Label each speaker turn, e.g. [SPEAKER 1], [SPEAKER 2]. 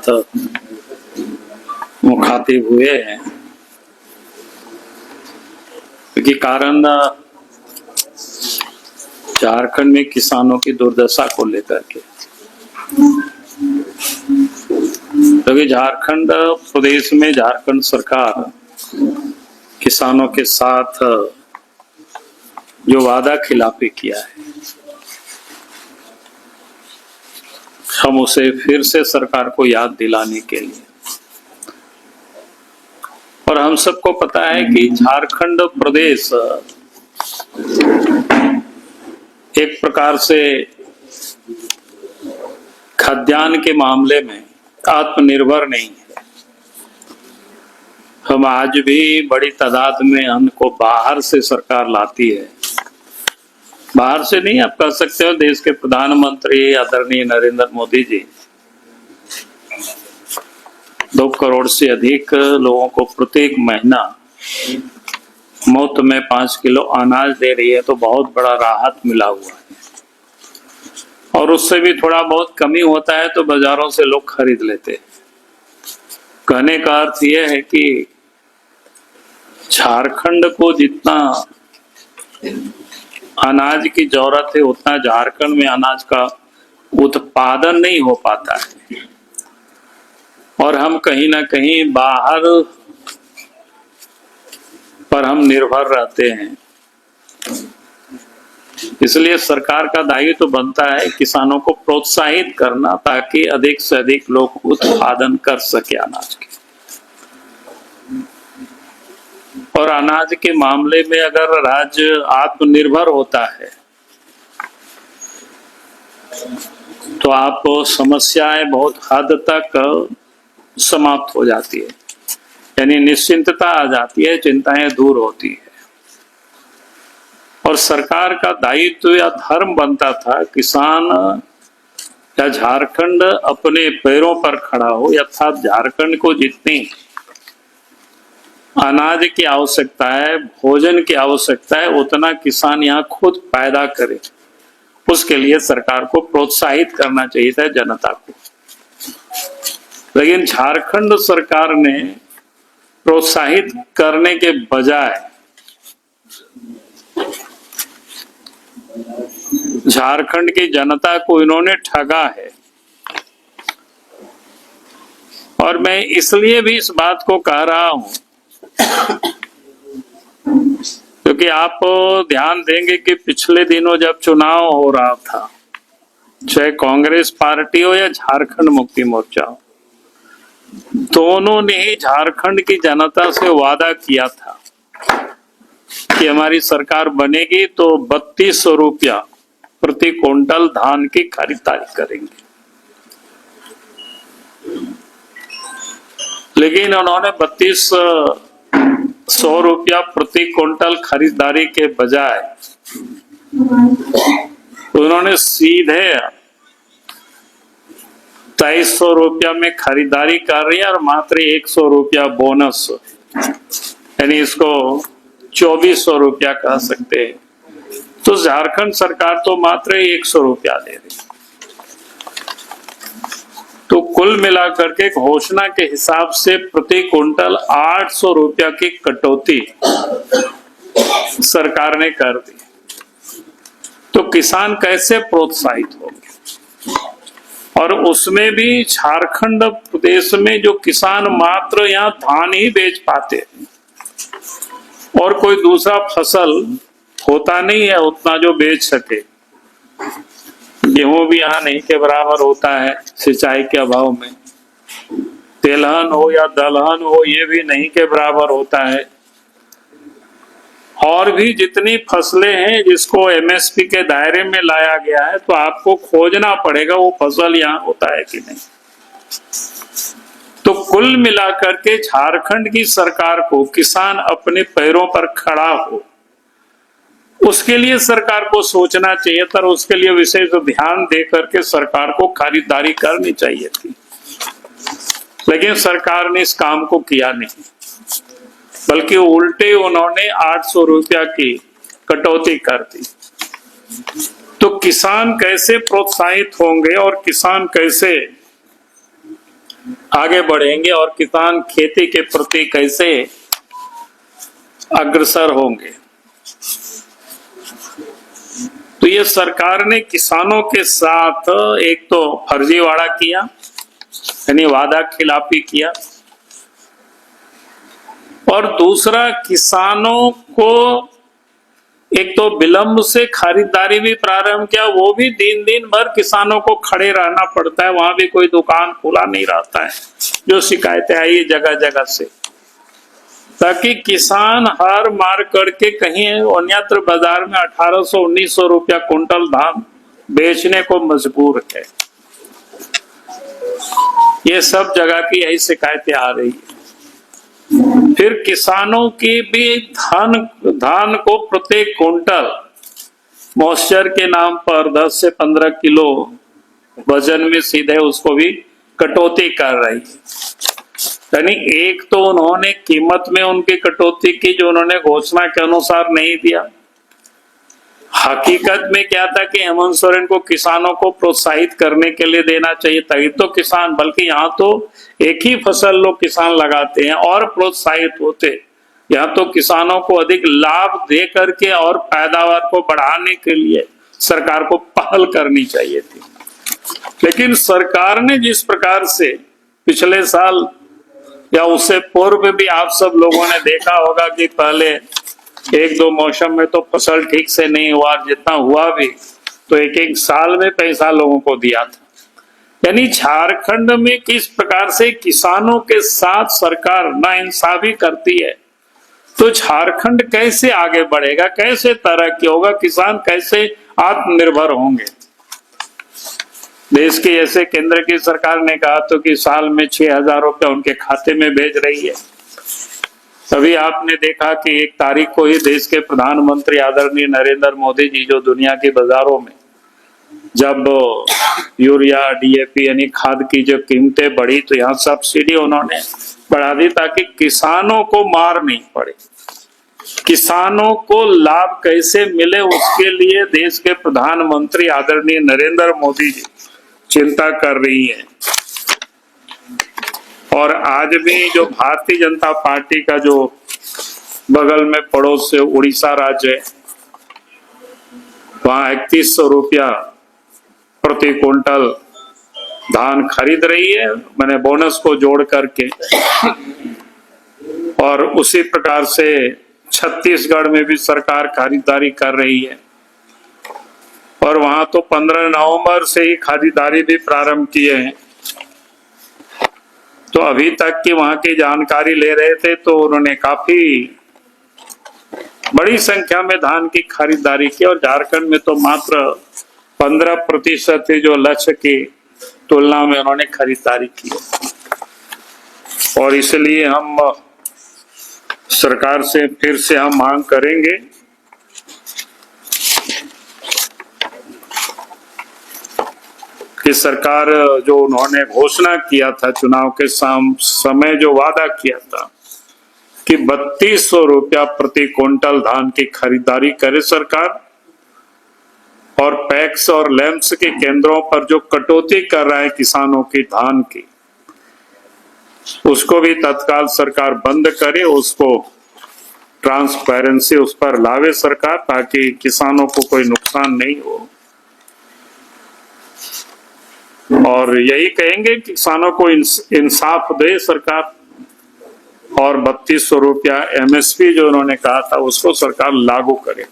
[SPEAKER 1] साथ मुखातिब हुए हैं, क्योंकि कारण झारखंड में किसानों की दुर्दशा को लेकर के, क्योंकि झारखंड प्रदेश में झारखंड सरकार किसानों के साथ जो वादा खिलाफी किया है, हम उसे फिर से सरकार को याद दिलाने के लिए, और हम सबको पता है कि झारखंड प्रदेश एक प्रकार से खाद्यान्न के मामले में आत्मनिर्भर नहीं है। हम आज भी बड़ी तादाद में अन्न को बाहर से सरकार लाती है। बाहर से नहीं, आप कह सकते हो देश के प्रधानमंत्री आदरणीय नरेंद्र मोदी जी 2 करोड़ से अधिक लोगों को प्रत्येक महीना मुफ्त में 5 किलो अनाज दे रही है, तो बहुत बड़ा राहत मिला हुआ है। और उससे भी थोड़ा बहुत कमी होता है तो बाजारों से लोग खरीद लेते हैं। कहने का अर्थ यह है कि झारखंड को जितना अनाज की जरूरत है उतना झारखंड में अनाज का उत्पादन नहीं हो पाता है, और हम कहीं ना कहीं बाहर पर हम निर्भर रहते हैं। इसलिए सरकार का दायित्व तो बनता है किसानों को प्रोत्साहित करना, ताकि अधिक से अधिक लोग उत्पादन कर सके अनाज के। और अनाज के मामले में अगर राज्य आत्मनिर्भर होता है तो आप समस्याएं बहुत हद तक समाप्त हो जाती है, यानी निश्चिंतता आ जाती है, चिंताएं दूर होती है। और सरकार का दायित्व या धर्म बनता था किसान या झारखंड अपने पैरों पर खड़ा हो, अर्थात झारखंड को जितनी अनाज की आवश्यकता है, भोजन की आवश्यकता है, उतना किसान यहाँ खुद पैदा करे। उसके लिए सरकार को प्रोत्साहित करना चाहिए था जनता को। लेकिन झारखंड सरकार ने प्रोत्साहित करने के बजाय झारखंड की जनता को इन्होंने ठगा है। और मैं इसलिए भी इस बात को कह रहा हूं क्योंकि आप ध्यान देंगे कि पिछले दिनों जब चुनाव हो रहा था, चाहे कांग्रेस पार्टी हो या झारखंड मुक्ति मोर्चा हो, दोनों ने ही झारखंड की जनता से वादा किया था कि हमारी सरकार बनेगी तो 3200 रुपया प्रति क्विंटल धान की खरीदारी करेंगे। लेकिन उन्होंने 3200 रुपया प्रति क्विंटल खरीदारी के बजाय उन्होंने सीधे 2300 रुपया में खरीदारी कर रही है और मात्र 100 रुपया बोनस, यानी इसको 2400 रुपया कह सकते हैं। तो झारखंड सरकार तो मात्र 100 रुपया दे रही। तो कुल मिलाकर के घोषणा के हिसाब से प्रति क्विंटल 800 रुपया की कटौती सरकार ने कर दी। तो किसान कैसे प्रोत्साहित होंगे? और उसमें भी झारखंड प्रदेश में जो किसान मात्र यहाँ धान ही बेच पाते और कोई दूसरा फसल होता नहीं है उतना जो बेच सके। गेहूं भी यहाँ नहीं के बराबर होता है सिंचाई के अभाव में, तेलहन हो या दलहन हो ये भी नहीं के बराबर होता है। और भी जितनी फसलें हैं जिसको एमएसपी के दायरे में लाया गया है, तो आपको खोजना पड़ेगा वो फसल यहाँ होता है कि नहीं। तो कुल मिलाकर के झारखंड की सरकार को किसान अपने पैरों पर खड़ा हो, उसके लिए सरकार को सोचना चाहिए था, उसके लिए विशेष ध्यान दे करके सरकार को खरीदारी करनी चाहिए थी। लेकिन सरकार ने इस काम को किया नहीं, बल्कि उल्टे उन्होंने 800 रुपया की कटौती कर दी। तो किसान कैसे प्रोत्साहित होंगे और किसान कैसे आगे बढ़ेंगे और किसान खेती के प्रति कैसे अग्रसर होंगे। तो ये सरकार ने किसानों के साथ एक तो फर्जीवाड़ा किया, यानी वादा खिलाफी किया, और दूसरा किसानों को एक तो विलंब से खरीदारी भी प्रारंभ किया, वो भी दिन भर किसानों को खड़े रहना पड़ता है, वहां भी कोई दुकान खुला नहीं रहता है, जो शिकायतें आई जगह जगह से, ताकि किसान हार मार करके कहीं अन्यत्र बाजार में 1800-1900 रुपया कुंटल धान बेचने को मजबूर है। ये सब जगह की यही शिकायतें आ रही है। फिर किसानों की भी धान को प्रत्येक कुंटल मॉइस्चर के नाम पर 10 से 15 किलो वजन में सीधे उसको भी कटौती कर रही है। यानी एक तो उन्होंने कीमत में उनकी कटौती की जो उन्होंने घोषणा के अनुसार नहीं दिया। हकीकत में क्या था कि हेमंत सोरेन को किसानों को प्रोत्साहित करने के लिए देना चाहिए, तभी तो किसान, बल्कि यहाँ तो एक ही फसल लोग किसान लगाते हैं और प्रोत्साहित होते। यहाँ तो किसानों को अधिक लाभ दे करके और पैदावार को बढ़ाने के लिए सरकार को पहल करनी चाहिए थी। लेकिन सरकार ने जिस प्रकार से पिछले साल या उससे पूर्व भी आप सब लोगों ने देखा होगा कि पहले 1-2 मौसम में तो फसल ठीक से नहीं हुआ, जितना हुआ भी तो एक साल में पैसा लोगों को दिया था। यानी झारखंड में किस प्रकार से किसानों के साथ सरकार नाइंसाफी करती है, तो झारखंड कैसे आगे बढ़ेगा, कैसे तरक्की होगा, किसान कैसे आत्मनिर्भर होंगे। देश के ऐसे केंद्र की सरकार ने कहा तो कि साल में 6000 रुपया उनके खाते में भेज रही है। तभी आपने देखा कि 1 तारीख को ही देश के प्रधानमंत्री आदरणीय नरेंद्र मोदी जी, जो दुनिया के बाजारों में जब यूरिया, डीएपी यानी खाद की जो कीमतें बढ़ी, तो यहाँ सब्सिडी उन्होंने बढ़ा दी ताकि किसानों को मार नहीं पड़े, किसानों को लाभ कैसे मिले, उसके लिए देश के प्रधानमंत्री आदरणीय नरेंद्र मोदी जी चिंता कर रही है। और आज भी जो भारतीय जनता पार्टी का जो बगल में पड़ोस से उड़ीसा राज्य है, वहां 3100 रुपया प्रति क्विंटल धान खरीद रही है, मैंने बोनस को जोड़ करके। और उसी प्रकार से छत्तीसगढ़ में भी सरकार खरीदारी कर रही है, और वहां तो 15 नवंबर से ही खरीदारी भी प्रारंभ किए हैं। तो अभी तक की वहां की जानकारी ले रहे थे तो उन्होंने काफी बड़ी संख्या में धान की खरीदारी की, और झारखंड में तो मात्र 15% जो लक्ष्य की तुलना में उन्होंने खरीदारी की। और इसलिए हम सरकार से फिर से हम मांग करेंगे कि सरकार जो उन्होंने घोषणा किया था चुनाव के समय, जो वादा किया था कि 3200 रुपया प्रति क्विंटल धान की खरीदारी करे सरकार, और पैक्स और लैंप्स के केंद्रों पर जो कटौती कर रहा है किसानों की धान की, उसको भी तत्काल सरकार बंद करे, उसको ट्रांसपेरेंसी उस पर लावे सरकार, ताकि किसानों को कोई नुकसान नहीं हो। और यही कहेंगे कि किसानों को इंसाफ दे सरकार, और 3200 रुपया MSP जो उन्होंने कहा था उसको सरकार लागू करे।